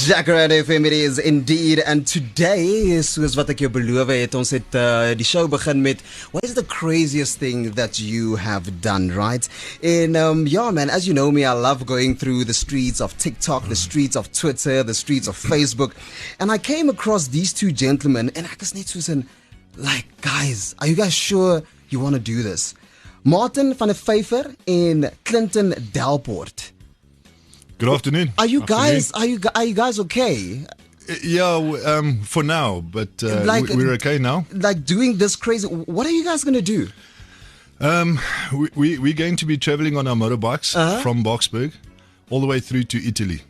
Jacaranda FM it is indeed, and today, soos wat ek jou beloof het, ons het die show begin met what is the craziest thing that you have done, right? And yeah man, as you know me, I love going through the streets of TikTok, the streets of Twitter, the streets of Facebook, and I came across these two gentlemen, and I just need to say, like, guys, are you guys sure you want to do this? Martin van der Vyver and Clinton Delport. Good afternoon. Are you guys okay? Yeah, for now, but we're okay now. Like doing this crazy. What are you guys gonna do? We're going to be traveling on our motorbikes from Boksburg all the way through to Italy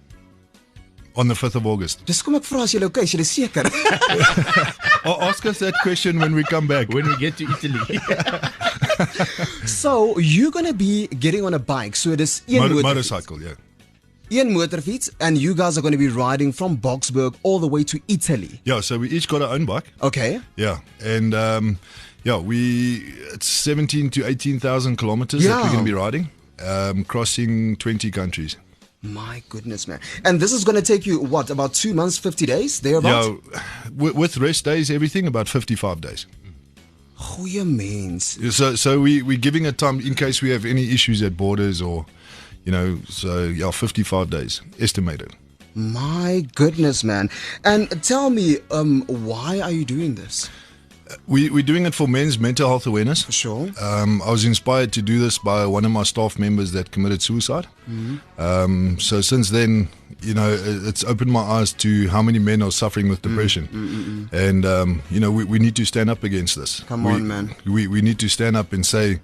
on the 5th of August. Dis kom ek vra as julle okay, is julle seker? Ask us that question when we come back. When we get to Italy. So you're gonna be getting on a bike. So this motorcycle, yeah. Een motorfiets, and you guys are going to be riding from Boksburg all the way to Italy. Yeah, so we each got our own bike. Okay. Yeah, and it's 17 to 18,000 kilometers that we're going to be riding, crossing 20 countries. My goodness, man. And this is going to take you, what, about 2 months, 50 days, thereabouts? Yeah, with rest days, everything, about 55 days. Goeie mens. So we're giving it time in case we have any issues at borders or... You know, so yeah, 55 days estimated. My goodness, man. And tell me, why are you doing this? We're doing it for men's mental health awareness. For sure. I was inspired to do this by one of my staff members that committed suicide. Mm-hmm. So since then, you know, it's opened my eyes to how many men are suffering with depression. And, you know, we need to stand up against this. Come on, man. We need to stand up and say,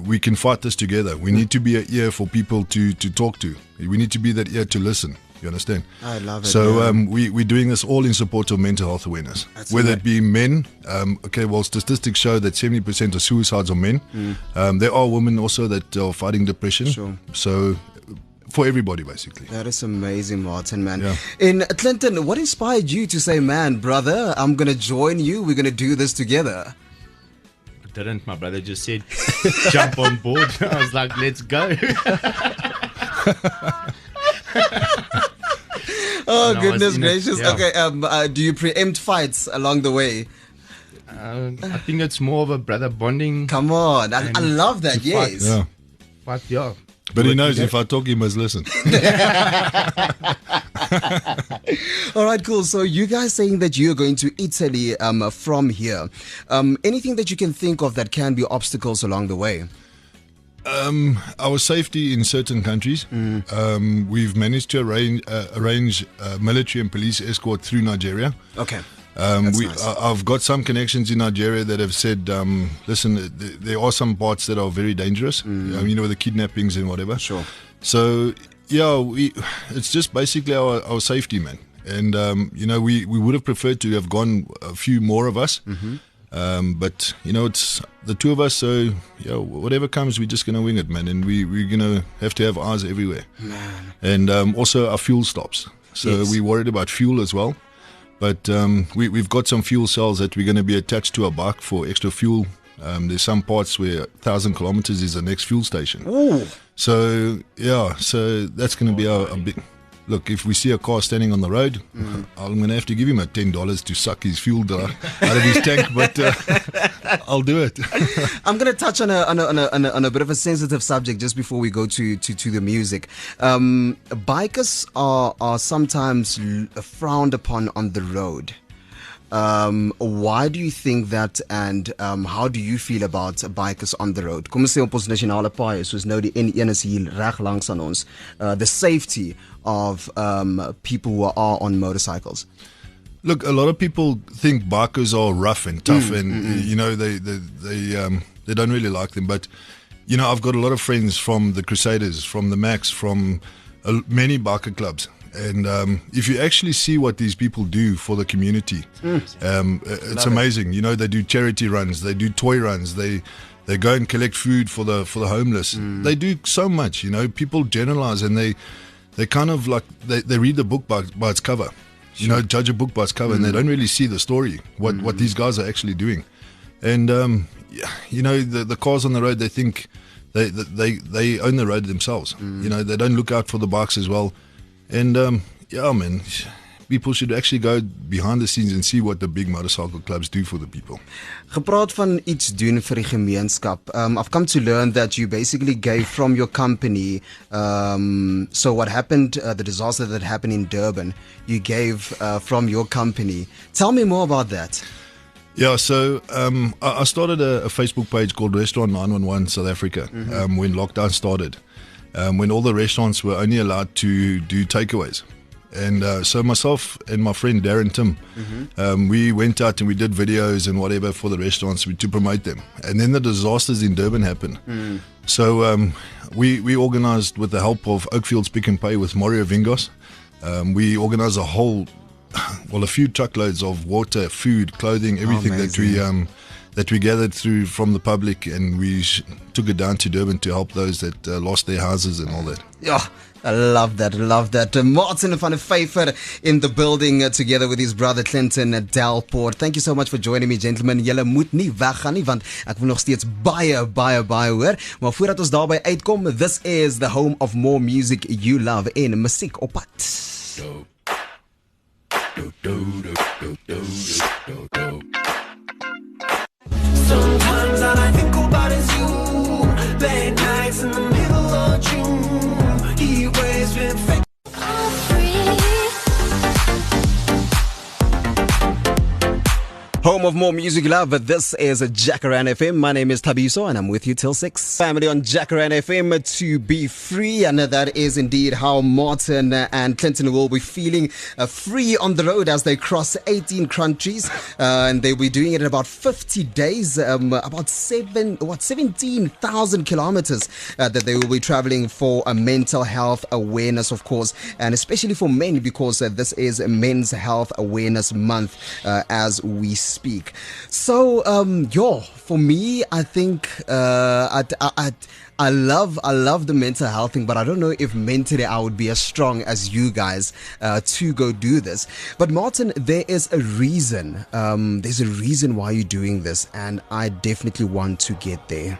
we can fight this together. We need to be an ear for people to talk to. We need to be that ear to listen. You understand? I love it. So we're doing this all in support of mental health awareness. That's whether right. it be men, okay, well, statistics show that 70% of suicides are men. There are women also that are fighting depression. Sure. So for everybody, basically. That is amazing, Martin, man. Yeah. In Clinton, what inspired you to say, man, brother, I'm going to join you. We're going to do this together? Didn't. My brother just said, jump on board. I was like, let's go. Oh, goodness gracious. Yeah. Okay, do you preempt fights along the way? I think it's more of a brother bonding. Come on. I love that, yes. Yeah. But yeah. But he knows if I talk, he must listen. All right, cool. So you guys saying that you're going to Italy from here. Anything that you can think of that can be obstacles along the way? Our safety in certain countries. We've managed to arrange military and police escort through Nigeria. Okay. Nice. I've got some connections in Nigeria that have said, listen, there are some parts that are very dangerous, you know, the kidnappings and whatever. Sure. So, yeah, it's just basically our safety, man. And, you know, we would have preferred to have gone a few more of us. But, you know, it's the two of us, so, yeah, whatever comes, we're just going to wing it, man. And we're going to have eyes everywhere. Man. And also our fuel stops. So Yes. we're worried about fuel as well. But we've got some fuel cells that we're going to be attached to our bike for extra fuel. There's some parts where 1,000 kilometers is the next fuel station. Ooh. So, yeah, so that's going to be our big... Look, if we see a car standing on the road, I'm going to have to give him $10 to suck his fuel out of his tank, but I'll do it. I'm going to touch on a bit of a sensitive subject just before we go to the music. Bikers are sometimes frowned upon on the road. Why do you think that, and how do you feel about bikers on the road? Kom ons sê op ons nasionale paaie, soos nou die N1 is hier reg langs aan ons, the safety of people who are on motorcycles. Look, a lot of people think bikers are rough and tough, and you know they don't really like them. But you know, I've got a lot of friends from the Crusaders, from the Max, from many biker clubs. And if you actually see what these people do for the community, it's amazing. You know, they do charity runs, they do toy runs, they go and collect food for the homeless. They do so much. You know, people generalize and they kind of like they read the book by its cover. You know, judge a book by its cover, and they don't really see the story. What these guys are actually doing. And you know, the cars on the road, they think they own the road themselves. You know, they don't look out for the bikes as well. And Yeah, man. People should actually go behind the scenes and see what the big motorcycle clubs do for the people. Gepraat van iets doen vir die gemeenskap. I've come to learn that you basically gave from your company. So what happened, the disaster that happened in Durban, you gave from your company. Tell me more about that. Yeah, so I started a Facebook page called Restaurant 911 South Africa when lockdown started, when all the restaurants were only allowed to do takeaways. And so myself and my friend Darren Tim, we went out and we did videos and whatever for the restaurants to promote them. And then the disasters in Durban happened. So we organized with the help of Oakfield's Pick and Pay with Mario Vingos. We organized a few truckloads of water, food, clothing, everything that we gathered through from the public, and we took it down to Durban to help those that lost their houses and all that. Yeah, I love that. Martin van der Vyver in the building together with his brother Clinton Delport. Thank you so much for joining me, gentlemen. Julle moet nie weggaan nie, want ek wil nog steeds baie hoor. Maar voordat ons daarby uitkom, this is the home of more music you love in Musiek op pad. Sometimes all I think about is you. Late nights in the middle of June. He waves been fake. Home of more music love. This is Jacaranda FM. My name is Thabiso and I'm with you till 6. Family on Jacaranda FM to be free, and that is indeed how Martin and Clinton will be feeling free on the road as they cross 18 countries, and they'll be doing it in about 50 days, about 17,000 kilometers that they will be traveling for a mental health awareness, of course, and especially for men, because this is Men's Health Awareness Month as we speak. So, for me, I think I love the mental health thing, but I don't know if mentally I would be as strong as you guys to go do this. But Martin, there is a reason. There's a reason why you're doing this, and I definitely want to get there.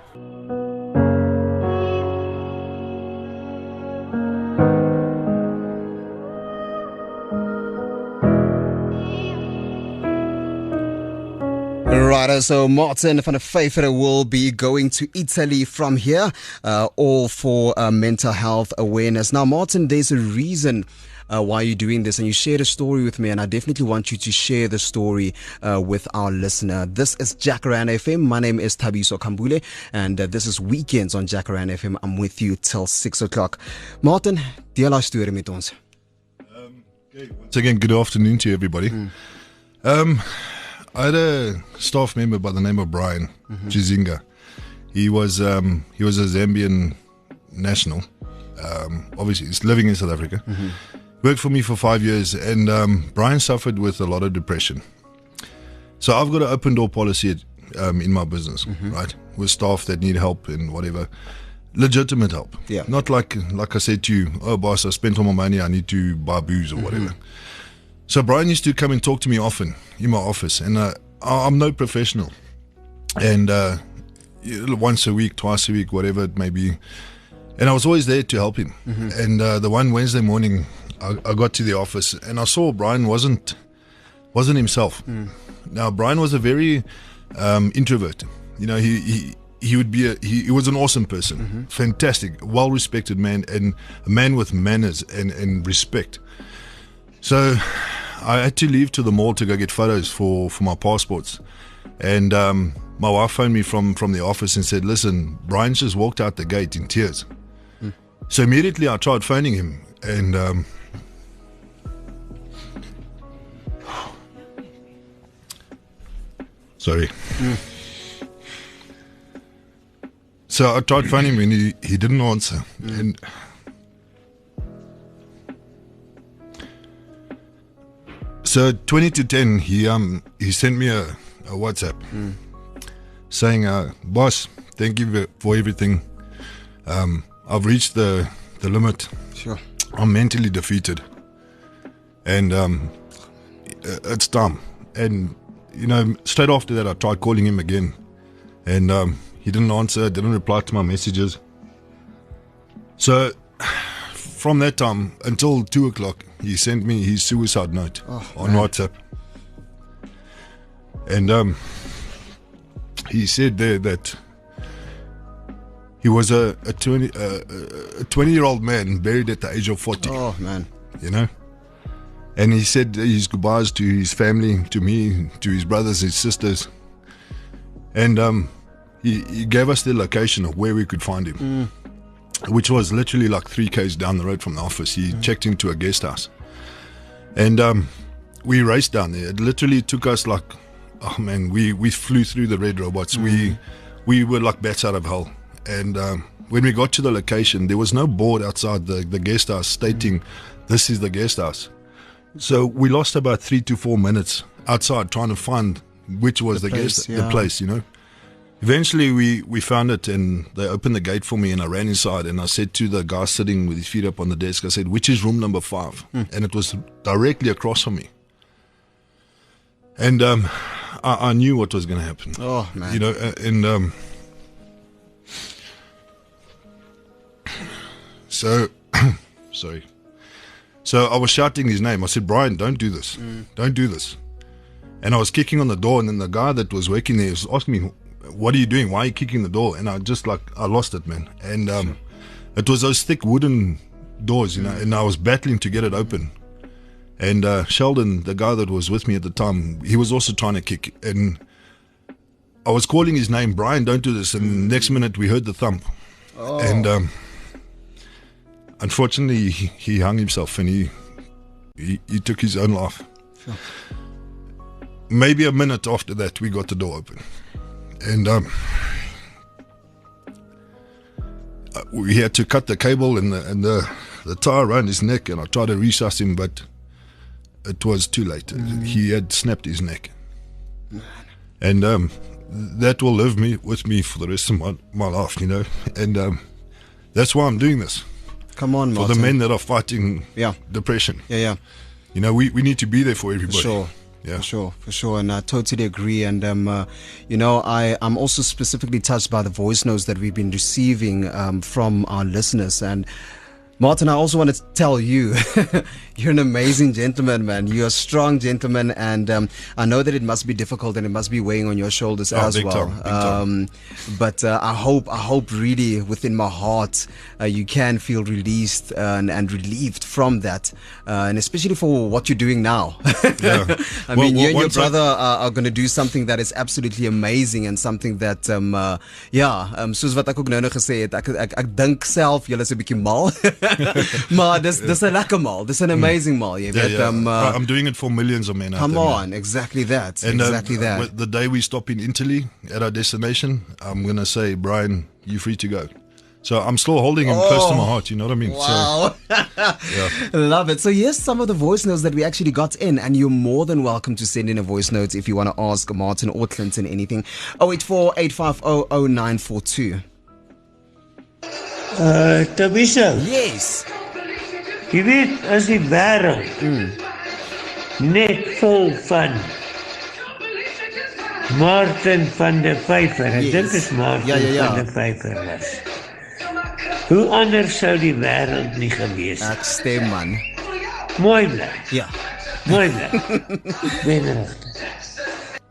Right, so Martin van der Vyver will be going to Italy from here, all for mental health awareness. Now, Martin, there's a reason why you're doing this, and you shared a story with me, and I definitely want you to share the story with our listener. This is Jacaranda FM. My name is Thabiso Khambule, and this is Weekends on Jacaranda FM. I'm with you till 6 o'clock. Martin, deel haar story met ons. Okay, once again, good afternoon to everybody. I had a staff member by the name of Brian Chizinga. He was a Zambian national. Obviously, he's living in South Africa. Worked for me for 5 years, and Brian suffered with a lot of depression. So I've got an open door policy in my business, right? With staff that need help and whatever. Legitimate help. Yeah. Not like I said to you, oh boss, I spent all my money, I need to buy booze or whatever. So Brian used to come and talk to me often in my office, and I'm no professional. And once a week, twice a week, whatever it may be. And I was always there to help him. And the one Wednesday morning, I got to the office and I saw Brian wasn't himself. Now, Brian was a very introvert. You know, he was an awesome person, fantastic, well-respected man, and a man with manners and respect. So I had to leave to the mall to go get photos for my passports. And my wife phoned me from the office and said, listen, Brian just walked out the gate in tears. So immediately I tried phoning him, and sorry. So I tried phoning him and he didn't answer. And so 20 to 10, he sent me a WhatsApp saying, boss, thank you for everything. I've reached the limit. Sure. I'm mentally defeated. And it's time. And, you know, straight after that, I tried calling him again. And he didn't answer, didn't reply to my messages. So from that time until 2 o'clock, he sent me his suicide note on WhatsApp. And he said there that he was a 20-year-old man buried at the age of 40. Oh, man. You know? And he said his goodbyes to his family, to me, to his brothers, his sisters. And he gave us the location of where we could find him, which was literally like 3 k's down the road from the office. He checked into a guest house. And we raced down there. It literally took us like, oh man, we flew through the red robots. We were like bats out of hell. And when we got to the location, there was no board outside the guest house stating this is the guest house. So we lost about 3 to 4 minutes outside trying to find which was the place, you know. Eventually we found it, and they opened the gate for me, and I ran inside, and I said to the guy sitting with his feet up on the desk, I said, which is room number 5? And it was directly across from me. And I knew what was going to happen. Oh, man. You know, and so, sorry. So I was shouting his name. I said, Brian, don't do this. Don't do this. And I was kicking on the door, and then the guy that was working there was asking me, what are you doing? Why are you kicking the door? And I just I lost it, man. And it was those thick wooden doors, you know, and I was battling to get it open. And Sheldon, the guy that was with me at the time, he was also trying to kick. And I was calling his name, Brian, don't do this. And the next minute we heard the thump. Oh. And unfortunately, he hung himself, and he took his own life. Sure. Maybe a minute after that, we got the door open. And we had to cut the cable and the tie around his neck, and I tried to resuscitate him, but it was too late. He had snapped his neck. And that will live with me for the rest of my life, you know. And that's why I'm doing this. Come on, Martin. For the men that are fighting Yeah. depression. Yeah. You know, we need to be there for everybody. Sure. Yeah. For sure, and I totally agree. And you know, I'm also specifically touched by the voice notes that we've been receiving from our listeners. And Martin, I also want to tell you, you're an amazing gentleman, man. You're a strong gentleman, and I know that it must be difficult and it must be weighing on your shoulders as well. Big time. But I hope really within my heart you can feel released and relieved from that, and especially for what you're doing now. Yeah. I mean, you and your brother are going to do something that is absolutely amazing, and something that soos wat ek ook nou gesê het, ek dink self julle is 'n bietjie mal. Maar dis 'n lekker mal. Dis 'n amazing mal, jy weet. I'm doing it for millions of men out there. Come on, exactly that. And exactly that. The day we stop in Italy at our destination, I'm going to say, Brian, you're free to go. So I'm still holding him close to my heart, you know what I mean? Wow. So, yeah. Love it. So here's some of the voice notes that we actually got in, and you're more than welcome to send in a voice note if you want to ask Martin or Clinton anything. 084-850-0942. Thabiso, Yes. jy weet, as die wêreld net vol van Martin van der Vyver, ek Yes. dink is Martin Ja. van der Vyver was. Hoe anders sou die wêreld nie gewees het? Ek stem, man. Mooi bly, Ja. mooi bly. Benregte.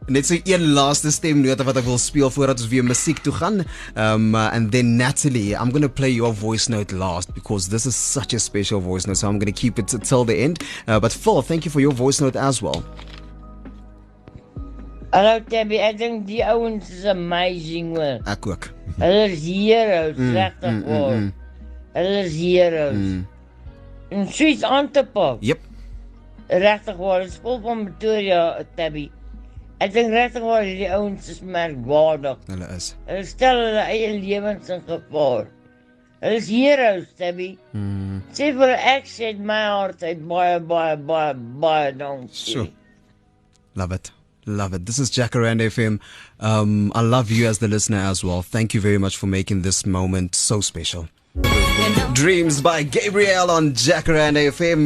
Net so een laaste stemnote wat ek wil speel voordat ons weer musiek toe gaan. And then Natalie, I'm going to play your voice note last because this is such a special voice note, so I'm going to keep it till the end. But Phil, thank you for your voice note as well. Hallo Tabby, ek dink die ouens is amazing hoor. Ek ook. Hulle is heroes, regtig waar. Hulle is heroes. En soos aan te pak. Yep. Regtig waar, dit is vol van Pretoria, Tabby. Ek dink regtig waar die ouens is merkwaardig. Hulle is. Hulle stel hulle eie lewens in gevaar. Hulle is heroes, Tabby. Sê vir ek sê my hart uit baie dankie. Sure. Love it. Love it. This is Jacaranda FM. I love you as the listener as well. Thank you very much for making this moment so special. Dreams by Gabriel on Jacaranda FM.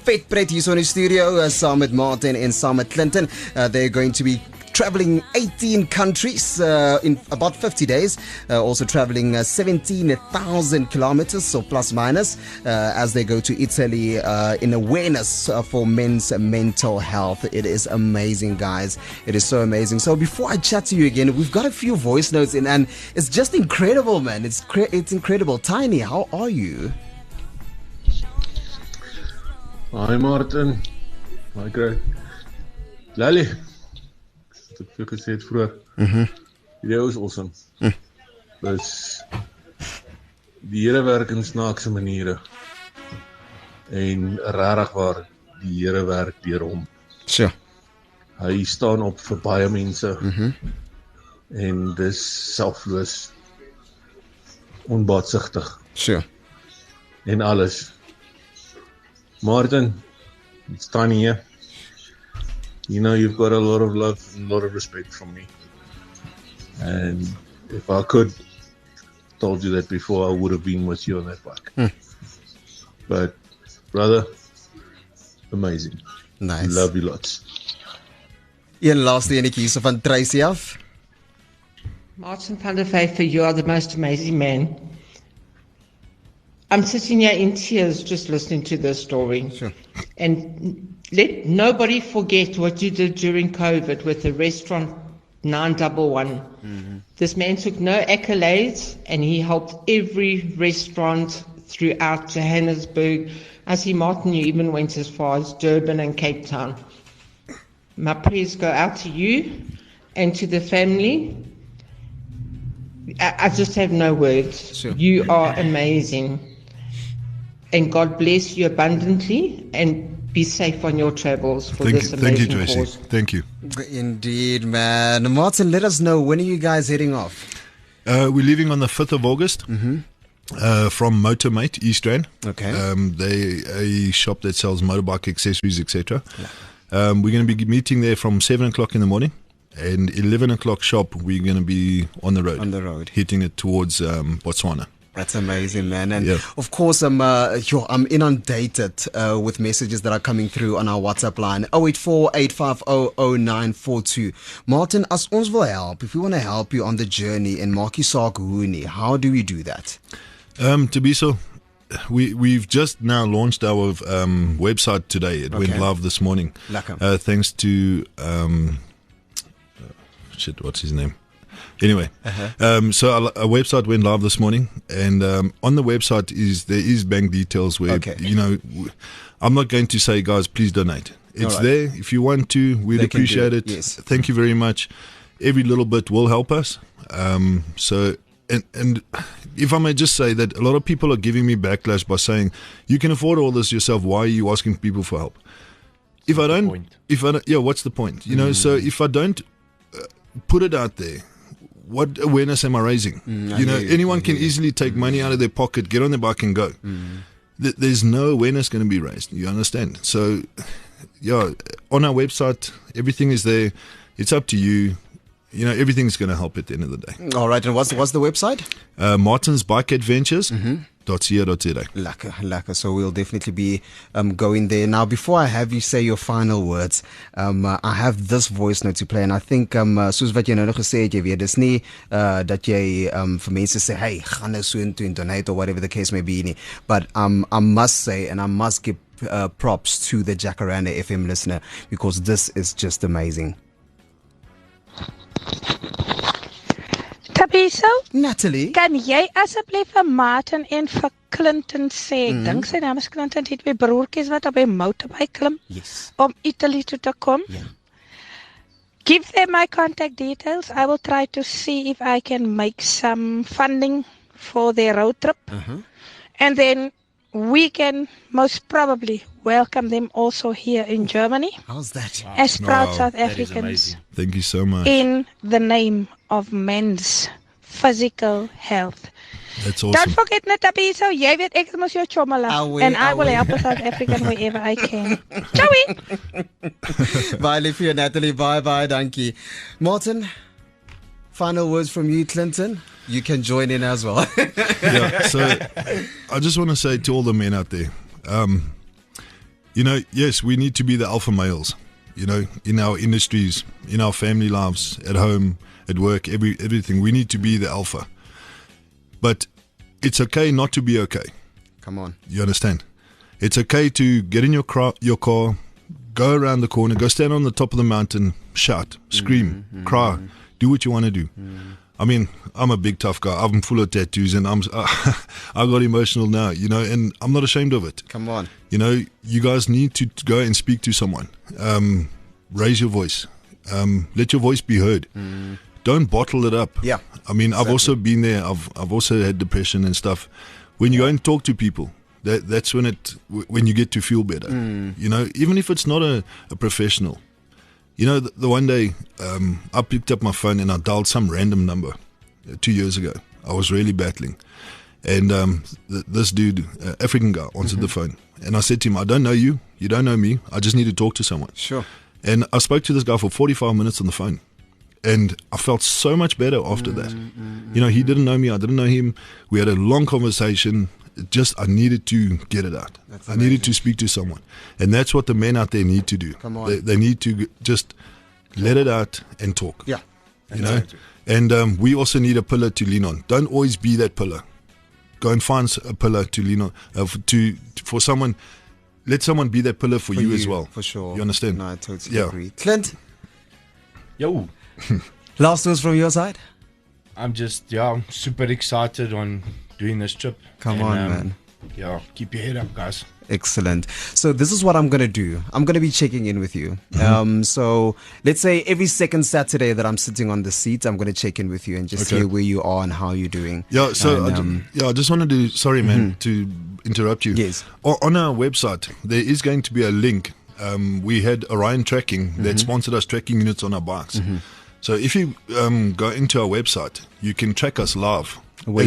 Vet pret hier so in die studio saam met Martin en saam met Clinton. They're going to be traveling 18 countries in about 50 days, also traveling 17,000 kilometers, so plus minus, as they go to Italy in awareness for men's mental health. It is amazing, guys. It is so amazing. So before I chat to you again, we've got a few voice notes in, and it's just incredible, man. It's incredible. Tiny, how are you? Hi Martin. Hi Greg. Lally. Wat ek gesê het vroeër. Die is awesome. Dus die Here werk in snaakse maniere. En regtig waar die Here werk deur hom. Sure. Hy staan op vir baie mense. En dis selfloos. Onbaatsigtig. Sure. En alles. Martin, it's Tiny here. You know you've got a lot of love and a lot of respect from me. And if I could told you that before, I would have been with you on that bike. But brother, amazing. Nice. Love you lots. Een laaste enetjie so van Tracy af. Martin van der Vyver, you are the most amazing man. I'm sitting here in tears just listening to this story. Sure. And let nobody forget what you did during COVID with the restaurant 911. This man took no accolades and he helped every restaurant throughout Johannesburg. I see, Martin, you even went as far as Durban and Cape Town. My prayers go out to you and to the family. I just have no words. Sure. You are amazing. And God bless you abundantly and be safe on your travels for this amazing Tracy. cause. Thank you. Indeed, man. Martin, let us know, when are you guys heading off? We're leaving on the 5th of August from Motormate, East Rand. Okay. They a shop that sells motorbike accessories, etc. We're going to be meeting there from 7 o'clock in the morning. And 11 o'clock sharp, we're going to be on the road. On the road. Hitting it towards Botswana. That's amazing, man. And Yeah. of course, I'm inundated with messages that are coming through on our WhatsApp line, 0848500942. Martin, as ons wil help, if we want to help you on the journey in Maak jy saak hoe nie, how do we do that? Thabiso, we've just now launched our website today. It went Okay. live this morning. Lekker. Thanks to what's his name? Anyway, so our website went live this morning, and on the website there is bank details where Okay. I'm not going to say, guys, please donate. It's Alright. there. If you want to, we'd They can do appreciate it, it. yes. Thank you very much. Every little bit will help us. So and if I may just say that a lot of people are giving me backlash by saying, you can afford all this yourself. Why are you asking people for help? If I don't, what's the point? So if I don't put it out there, what awareness am I raising? Anyone can easily take money out of their pocket, get on their bike and go. There's no awareness going to be raised. You understand? So, on our website, everything is there. It's up to you. Everything's going to help at the end of the day. All right, and what's the website? Martin's Bike Adventures. .co.za. Lekker. So we'll definitely be going there. Now, before I have you say your final words, I have this voice note to play, and I think soos wat jy nou nog gesê het, jy weet, dis nie dat jy vir mense sê, hey, gaan nou so intoe en donate or whatever the case may be nie. But I must say, and I must give props to the Jacaranda FM listener, because this is just amazing. Thabiso, Natalie, kan jy asseblief vir Martin en vir Clinton sê, ek dink sy naam is Clinton, die twee broertjies wat op 'n motorbike klim, yes, om Italy toe te kom. Yeah. Give them my contact details. I will try to see if I can make some funding for their road trip. And then we can most probably welcome them also here in Germany how's that? as proud Wow, South that is Africans amazing. Thank you so much. in the name of men's physical health. That's Don't awesome. forget Thabiso, jy weet ek mos jou chommela, and I will help a South African wherever I can. Joey! Bye, Liefie, Natalie. Bye, dankie. Martin, final words from you, Clinton. You can join in as well. So I just want to say to all the men out there, yes, we need to be the alpha males. You know, in our industries, in our family lives, at home, at work, everything. We need to be the alpha. But it's okay not to be okay. Come on. You understand? It's okay to get in your car, go around the corner, go stand on the top of the mountain, shout, scream, cry, do what you want to do. I mean, I'm a big tough guy. I'm full of tattoos, and I got emotional now, you know, and I'm not ashamed of it. Come on. You know, you guys need to go and speak to someone. Raise your voice. Let your voice be heard. Don't bottle it up. Yeah. I mean, exactly. I've also been there. I've also had depression and stuff. When you go and talk to people, that's when you get to feel better. You know, even if it's not a professional. You know, the one day I picked up my phone and I dialed some random number 2 years ago. I was really battling. And this dude, African guy, answered the phone. And I said to him, I don't know you. You don't know me. I just need to talk to someone. Sure. And I spoke to this guy for 45 minutes on the phone. And I felt so much better after that. You know, he didn't know me. I didn't know him. We had a long conversation. I needed to get it out. I needed to speak to someone. And that's what the men out there need to do. Come on. They need to just let it out and talk. Yeah. You know? And we also need a pillar to lean on. Don't always be that pillar. Go and find a pillar to lean on. For someone, let someone be that pillar for you as well. For sure. You understand? No, I totally agree. Clint? Yo. Last words from your side? I'm super excited on doing this trip. Come on, man. Yeah, keep your head up, guys. Excellent. So this is what I'm going to do. I'm going to be checking in with you. So let's say every second Saturday that I'm sitting on the seat, I'm going to check in with you and just hear where you are and how you're doing. Yeah, so I just wanted to, sorry man, to interrupt you. Yes. On our website, there is going to be a link. We had Orion Tracking that sponsored us tracking units on our bikes. So if you go into our website, you can track us live where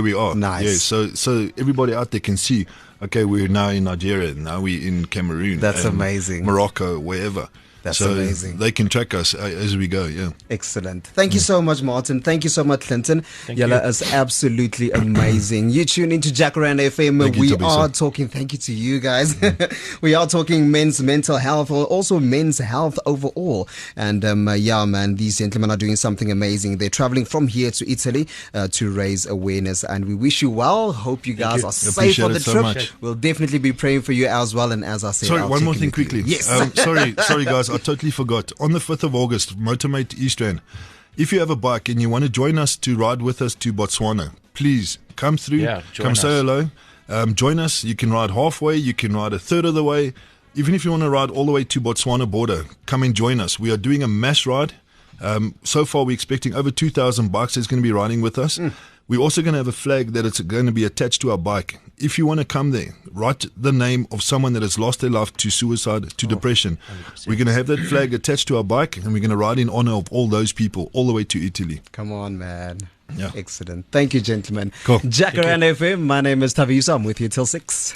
we are. Nice. Yeah, so everybody out there can see, okay, we're now in Nigeria, now we're in Cameroon. That's amazing. Morocco, wherever. That's so amazing. They can track us as we go, yeah. Excellent. Thank you so much, Martin. Thank you so much, Clinton. Yala is absolutely amazing. You tune into Jacaranda FM. We are talking, thank you to you guys. We are talking men's mental health, or also men's health overall. And yeah, man, these gentlemen are doing something amazing. They're traveling from here to Italy to raise awareness. And we wish you well. Hope you guys are safe on the trip. We'll definitely be praying for you as well. And as I said, sorry, one more thing quickly. Yes. Sorry, guys. I totally forgot. On the 5th of August, Motormate Eastern. If you have a bike and you want to join us to ride with us to Botswana, please come through. Yeah, come say hello. Join us. You can ride halfway. You can ride a third of the way. Even if you want to ride all the way to Botswana border, come and join us. We are doing a mass ride. So far, we're expecting over 2,000 bikes that's going to be riding with us. We're also going to have a flag that it's going to be attached to our bike. If you want to come there, write the name of someone that has lost their life to suicide, to depression. 100%. We're going to have that flag attached to our bike, and we're going to ride in honor of all those people all the way to Italy. Come on, man. Yeah. Excellent. Thank you, gentlemen. Cool. Jacaranda FM. My name is Thabiso. I'm with you till 6.